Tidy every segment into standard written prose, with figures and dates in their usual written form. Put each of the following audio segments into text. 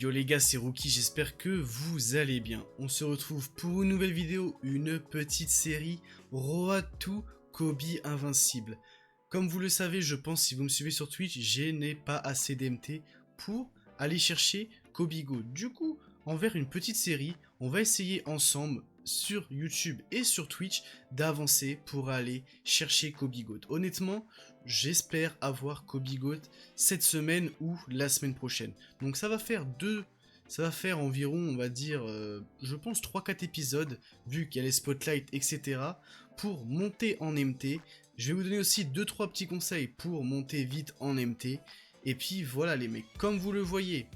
Yo les gars, c'est Rookie, j'espère que vous allez bien. On se retrouve pour une nouvelle vidéo, une petite série Road to Kobe Invincible. Comme vous le savez, je pense, si vous me suivez sur Twitch, je n'ai pas assez d'MT pour aller chercher Kobe Go. Du coup, envers une petite série, on va essayer ensemble sur YouTube et sur Twitch d'avancer pour aller chercher Kobe Goat. Honnêtement, j'espère avoir Kobe Goat cette semaine ou la semaine prochaine. Donc ça va faire environ, on va dire, je pense 3-4 épisodes, vu qu'il y a les spotlights, etc. pour monter en MT. Je vais vous donner aussi 2-3 petits conseils pour monter vite en MT. Et puis voilà les mecs, comme vous le voyez,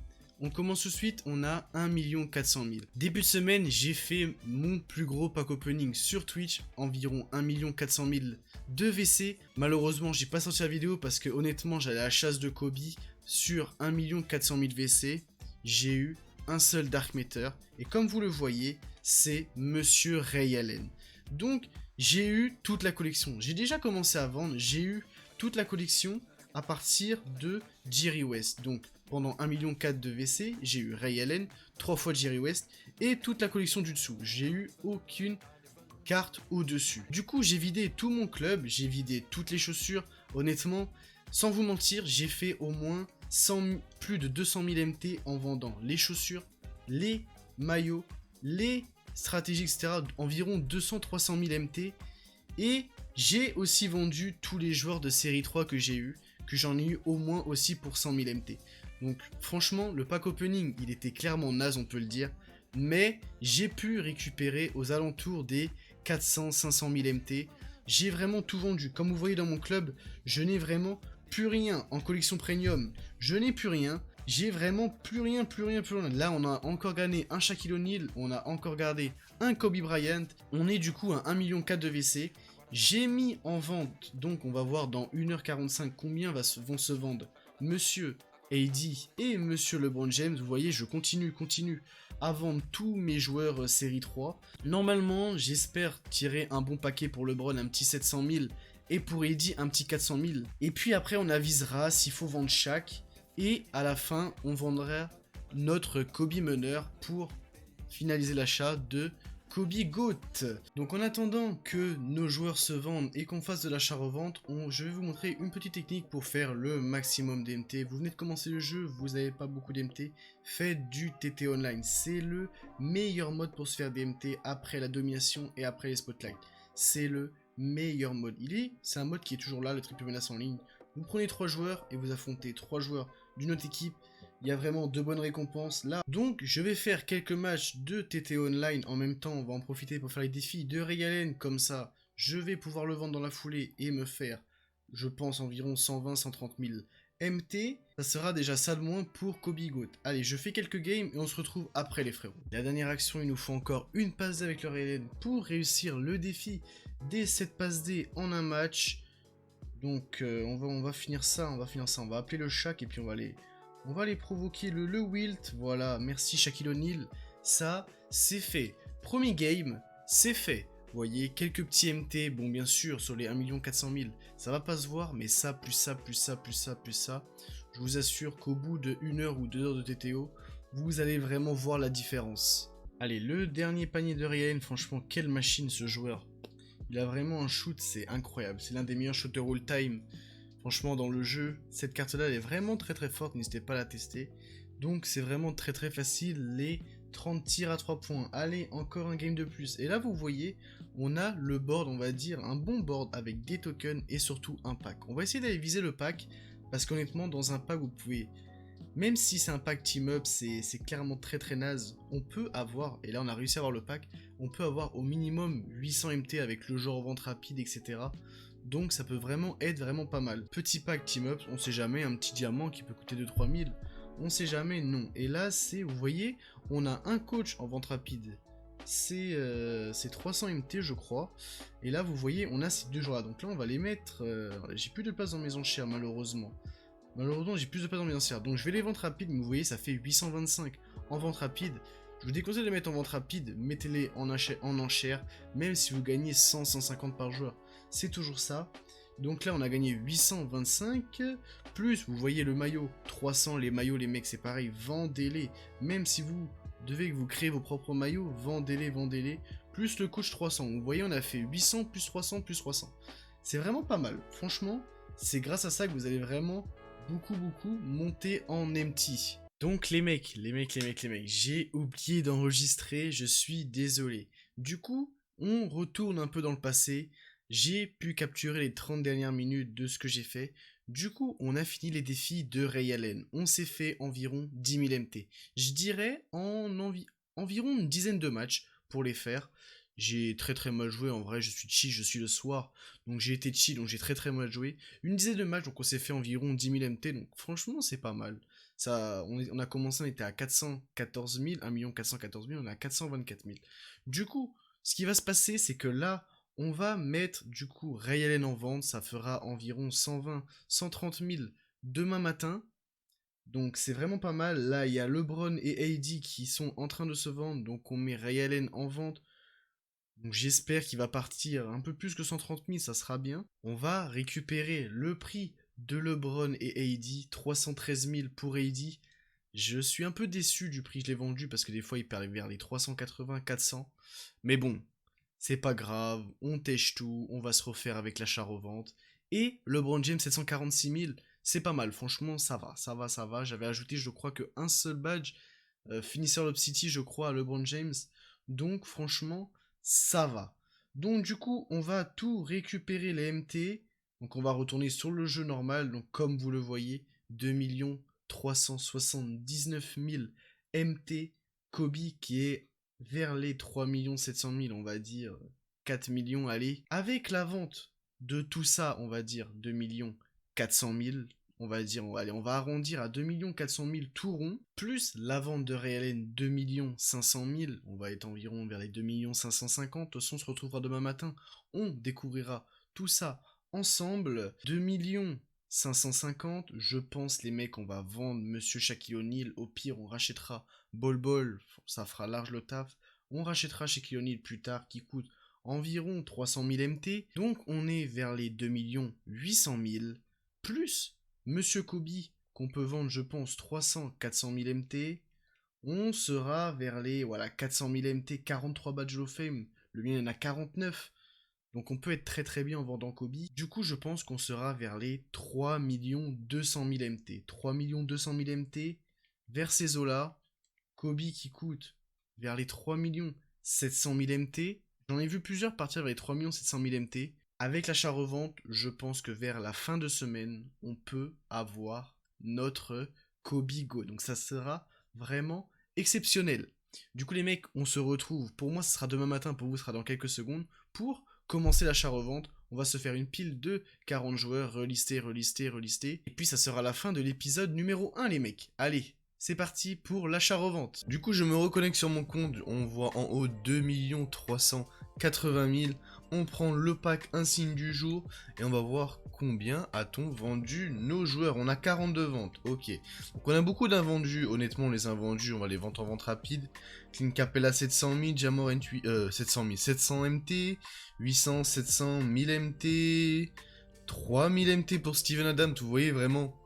on commence tout de suite, on a 1 400 000. Début de semaine, j'ai fait mon plus gros pack opening sur Twitch, environ 1 400 000 de VC. Malheureusement, j'ai pas sorti la vidéo parce que honnêtement, j'allais à la chasse de Kobe sur 1 400 000 VC. J'ai eu un seul Dark Matter et comme vous le voyez, c'est Monsieur Ray Allen. Donc, j'ai eu toute la collection. J'ai déjà commencé à vendre, j'ai eu toute la collection à partir de Jerry West. Donc, pendant 1,4 million de VC, j'ai eu Ray Allen, 3 fois Jerry West, et toute la collection du dessous. J'ai eu aucune carte au-dessus. Du coup, j'ai vidé tout mon club, j'ai vidé toutes les chaussures. Honnêtement, sans vous mentir, j'ai fait au moins plus de 200 000 MT en vendant les chaussures, les maillots, les stratégies, etc. Environ 200-300 000 MT. Et j'ai aussi vendu tous les joueurs de série 3 que j'ai eu, que j'en ai eu au moins aussi pour 100 000 MT. Donc franchement, le pack opening, il était clairement naze, on peut le dire. Mais j'ai pu récupérer aux alentours des 400-500 000 MT. J'ai vraiment tout vendu. Comme vous voyez dans mon club, je n'ai vraiment plus rien en collection premium. Je n'ai plus rien. J'ai vraiment plus rien. Là, on a encore gagné un Shaquille O'Neal. On a encore gardé un Kobe Bryant. On est du coup à 1,4 million de VC. J'ai mis en vente, donc on va voir dans 1h45 combien vont se vendre Monsieur AD et Monsieur LeBron James. Vous voyez, je continue à vendre tous mes joueurs série 3. Normalement, j'espère tirer un bon paquet pour LeBron, un petit 700 000, et pour AD, un petit 400 000. Et puis après, on avisera s'il faut vendre chaque. Et à la fin, on vendra notre Kobe meneur pour finaliser l'achat de Kobe Goat. Donc en attendant que nos joueurs se vendent et qu'on fasse de l'achat-revente, je vais vous montrer une petite technique pour faire le maximum d'MT. Vous venez de commencer le jeu, vous n'avez pas beaucoup d'MT, faites du TT Online. C'est le meilleur mode pour se faire des MT après la domination et après les spotlights. C'est le meilleur mode. C'est un mode qui est toujours là, le triple menace en ligne. Vous prenez 3 joueurs et vous affrontez 3 joueurs d'une autre équipe. Il y a vraiment de bonnes récompenses là. Donc je vais faire quelques matchs de TT Online en même temps. On va en profiter pour faire les défis de Ray Allen. Comme ça, je vais pouvoir le vendre dans la foulée et me faire, je pense, environ 120-130 000 MT. Ça sera déjà ça de moins pour Kobe Goat. Allez, je fais quelques games et on se retrouve après les frérots. La dernière action, il nous faut encore une passe D avec le Ray Allen pour réussir le défi des 7 passes D en un match. Donc on va finir ça, on va appeler le Shaq et puis on va aller provoquer le Wilt. Voilà, merci Shaquille O'Neal. Ça, c'est fait. Premier game, c'est fait. Vous voyez, quelques petits MT. Bon, bien sûr, sur les 1 400 000, ça va pas se voir, mais ça, plus ça, je vous assure qu'au bout de 1 heure ou 2 heures de TTO, vous allez vraiment voir la différence. Allez, le dernier panier de Ray Allen, franchement, quelle machine ce joueur. Il a vraiment un shoot, c'est incroyable. C'est l'un des meilleurs shooters all-time. Franchement, dans le jeu, cette carte-là, elle est vraiment très forte. N'hésitez pas à la tester. Donc, c'est vraiment très facile. Les 30 tirs à 3 points. Allez, encore un game de plus. Et là, vous voyez, on a le board, on va dire, un bon board avec des tokens et surtout un pack. On va essayer d'aller viser le pack. Parce qu'honnêtement, dans un pack, vous pouvez... Même si c'est un pack team-up, c'est clairement très naze, on peut avoir, et là on a réussi à avoir le pack, on peut avoir au minimum 800 MT avec le genre vente rapide, etc. Donc ça peut vraiment être vraiment pas mal. Petit pack team-up, on sait jamais, un petit diamant qui peut coûter 2-3 000, on sait jamais, non. Et là, vous voyez, on a un coach en vente rapide, c'est 300 MT je crois. Et là, vous voyez, on a ces deux joueurs là, donc là on va les mettre, j'ai plus de place dans mes enchères malheureusement. Malheureusement, j'ai plus de place dans mes enchères, donc je vais les ventes rapides, mais vous voyez, ça fait 825 en vente rapide. Je vous déconseille de les mettre en vente rapide, mettez-les en enchères, même si vous gagnez 100-150 par joueur. C'est toujours ça. Donc là, on a gagné 825, plus, vous voyez le maillot, 300, les maillots, les mecs, c'est pareil, vendez-les. Même si vous devez vous créer vos propres maillots, vendez-les, vendez-les. Plus le coach 300, vous voyez, on a fait 800, plus 300, plus 300. C'est vraiment pas mal, franchement, c'est grâce à ça que vous allez vraiment beaucoup monter en MT. Donc les mecs, j'ai oublié d'enregistrer, je suis désolé. Du coup, on retourne un peu dans le passé. J'ai pu capturer les 30 dernières minutes de ce que j'ai fait. Du coup, on a fini les défis de Ray Allen. On s'est fait environ 10 000 MT. Je dirais environ une dizaine de matchs pour les faire. J'ai très mal joué, en vrai, je suis chill, je suis le soir. Donc j'ai été chill, donc j'ai très mal joué. Une dizaine de matchs, donc on s'est fait environ 10 000 MT. Donc franchement, c'est pas mal. Ça, on a commencé, on était à 414 000, 1 414 000, on est à 424 000. Du coup, ce qui va se passer, c'est que là, on va mettre du coup Ray Allen en vente, ça fera environ 120, 130 000 demain matin. Donc c'est vraiment pas mal. Là, il y a LeBron et AD qui sont en train de se vendre, donc on met Ray Allen en vente. Donc j'espère qu'il va partir un peu plus que 130 000, ça sera bien. On va récupérer le prix de LeBron et AD, 313 000 pour AD. Je suis un peu déçu du prix que je l'ai vendu parce que des fois il perd vers les 380, 400. Mais bon, c'est pas grave, on tèche tout, on va se refaire avec l'achat-revente. Et LeBron James 746 000, c'est pas mal, franchement ça va. J'avais ajouté je crois que un seul badge, finisseur of City je crois à LeBron James. Donc franchement, ça va. Donc du coup, on va tout récupérer les MT. Donc on va retourner sur le jeu normal. Donc comme vous le voyez, 2 379 000 MT. Kobe qui est vers les 3 700 000, on va dire 4 millions, allez. Avec la vente de tout ça, on va dire 2 400 000, on va dire, allez, on va arrondir à 2 400 000 tout rond, plus la vente de Ray Allen 2 500 000, on va être environ vers les 2 550 000, de toute façon on se retrouvera demain matin, on découvrira tout ça ensemble, 2 550 000, je pense les mecs on va vendre Monsieur Shaquille O'Neal, au pire on rachètera Bol, ça fera large le taf, on rachètera Shaquille O'Neal plus tard qui coûte environ 300 000 MT, donc on est vers les 2 800 000, plus Monsieur Kobe, qu'on peut vendre, je pense, 300-400 000 MT, on sera vers les 400 000 MT, 43 badges of fame, le mien en a 49, donc on peut être très bien en vendant Kobe. Du coup, je pense qu'on sera vers les 3 200 000 MT. 3 200 000 MT, vers ces eaux-là, Kobe qui coûte vers les 3 700 000 MT. J'en ai vu plusieurs partir vers les 3 700 000 MT. Avec l'achat-revente, je pense que vers la fin de semaine, on peut avoir notre Kobe Go. Donc ça sera vraiment exceptionnel. Du coup les mecs, on se retrouve, pour moi ce sera demain matin, pour vous ce sera dans quelques secondes, pour commencer l'achat-revente. On va se faire une pile de 40 joueurs, relister. Et puis ça sera la fin de l'épisode numéro 1 les mecs. Allez, c'est parti pour l'achat-revente. Du coup je me reconnecte sur mon compte, on voit en haut 2 380 000. On prend le pack insigne du jour et on va voir combien a-t-on vendu nos joueurs. On a 42 ventes, ok. Donc on a beaucoup d'invendus, honnêtement on les a vendus, on va les vendre en vente rapide. Clint Capella 700 000, Jamorant 700 MT, 800, 700, 1000 MT, 3000 MT pour Steven Adams, vous voyez vraiment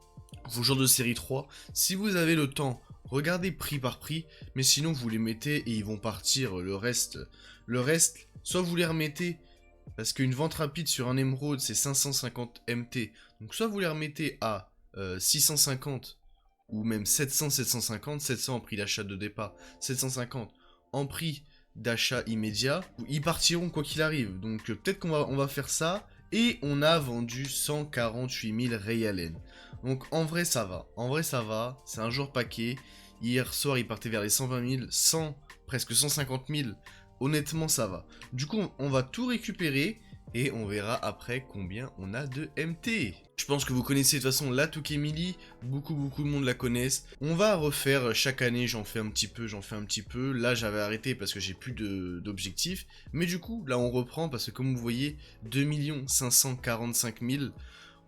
vos joueurs de série 3. Si vous avez le temps, regardez prix par prix, mais sinon vous les mettez et ils vont partir le reste, soit vous les remettez, parce qu'une vente rapide sur un émeraude c'est 550 MT, donc soit vous les remettez à 650 ou même 700, 700 en prix d'achat de départ, 750 en prix d'achat immédiat, ils partiront quoi qu'il arrive, donc peut-être qu'on va faire ça, et on a vendu 148 000 Ray Allen. Donc en vrai ça va, c'est un jour paquet, hier soir il partait vers les 120 000, presque 150 000, honnêtement ça va. Du coup on va tout récupérer et on verra après combien on a de MT. Je pense que vous connaissez de toute façon la Tukemili, beaucoup de monde la connaissent. On va refaire chaque année, j'en fais un petit peu. Là j'avais arrêté parce que j'ai plus d'objectifs. Mais du coup là on reprend parce que comme vous voyez 2 545 000.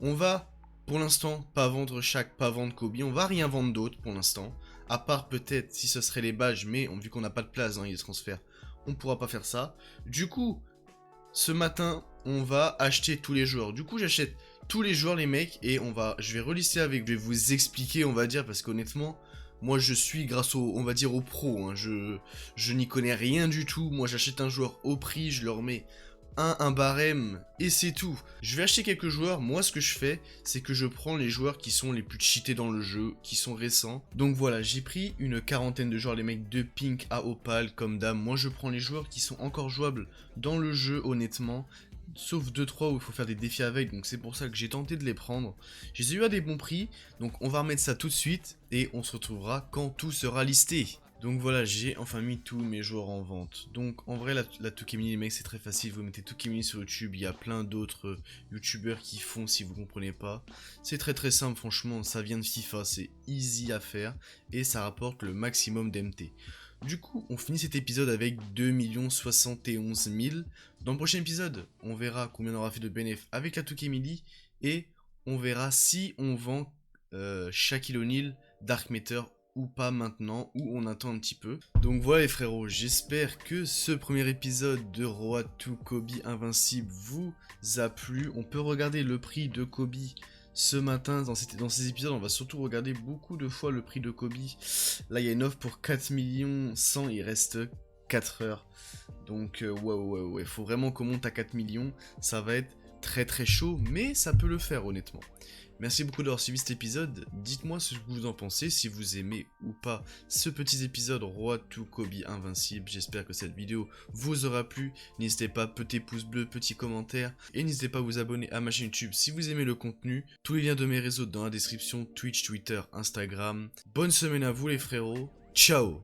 On va pour l'instant pas vendre pas vendre Kobe, on va rien vendre d'autre pour l'instant. À part peut-être si ce serait les badges, mais vu qu'on n'a pas de place dans les transferts, on pourra pas faire ça. Du coup, ce matin, on va acheter tous les joueurs. Du coup, j'achète tous les joueurs, les mecs, et je vais relister avec, je vais vous expliquer, on va dire, parce qu'honnêtement, moi je suis grâce au, on va dire, aux pros, hein. Je n'y connais rien du tout. Moi j'achète un joueur au prix, je leur mets un barème, et c'est tout. Je vais acheter quelques joueurs. Moi ce que je fais, c'est que je prends les joueurs qui sont les plus cheatés dans le jeu, qui sont récents. Donc voilà, j'ai pris une quarantaine de joueurs, les mecs, de pink à opale comme dame. Moi je prends les joueurs qui sont encore jouables dans le jeu, honnêtement. Sauf 2-3 où il faut faire des défis avec, donc c'est pour ça que j'ai tenté de les prendre. Je les ai eu à des bons prix, donc on va remettre ça tout de suite, et on se retrouvera quand tout sera listé. Donc voilà, j'ai enfin mis tous mes joueurs en vente. Donc en vrai, la Tukemini, les mecs, c'est très facile. Vous mettez Tukemini sur YouTube, il y a plein d'autres youtubeurs qui font si vous comprenez pas. C'est très très simple, franchement, ça vient de FIFA, c'est easy à faire, et ça rapporte le maximum d'MT. Du coup, on finit cet épisode avec 2 71 000. Dans le prochain épisode, on verra combien on aura fait de bénéfices avec la Tukemini, et on verra si on vend Shaquille O'Neal, Dark Matter ou pas maintenant, ou on attend un petit peu. Donc voilà les frérots, j'espère que ce premier épisode de Road to Kobe Invincible vous a plu. On peut regarder le prix de Kobe ce matin. Dans ces épisodes, on va surtout regarder beaucoup de fois le prix de Kobe. Là, il y a une offre pour 4 millions 100, il reste 4 heures. Donc ouais, faut vraiment qu'on monte à 4 millions. Ça va être très très chaud, mais ça peut le faire honnêtement. Merci beaucoup d'avoir suivi cet épisode. Dites-moi ce que vous en pensez, si vous aimez ou pas ce petit épisode Road to Kobe Invincible. J'espère que cette vidéo vous aura plu. N'hésitez pas, petit pouce bleu, petit commentaire. Et n'hésitez pas à vous abonner à ma chaîne YouTube si vous aimez le contenu. Tous les liens de mes réseaux dans la description, Twitch, Twitter, Instagram. Bonne semaine à vous les frérots. Ciao!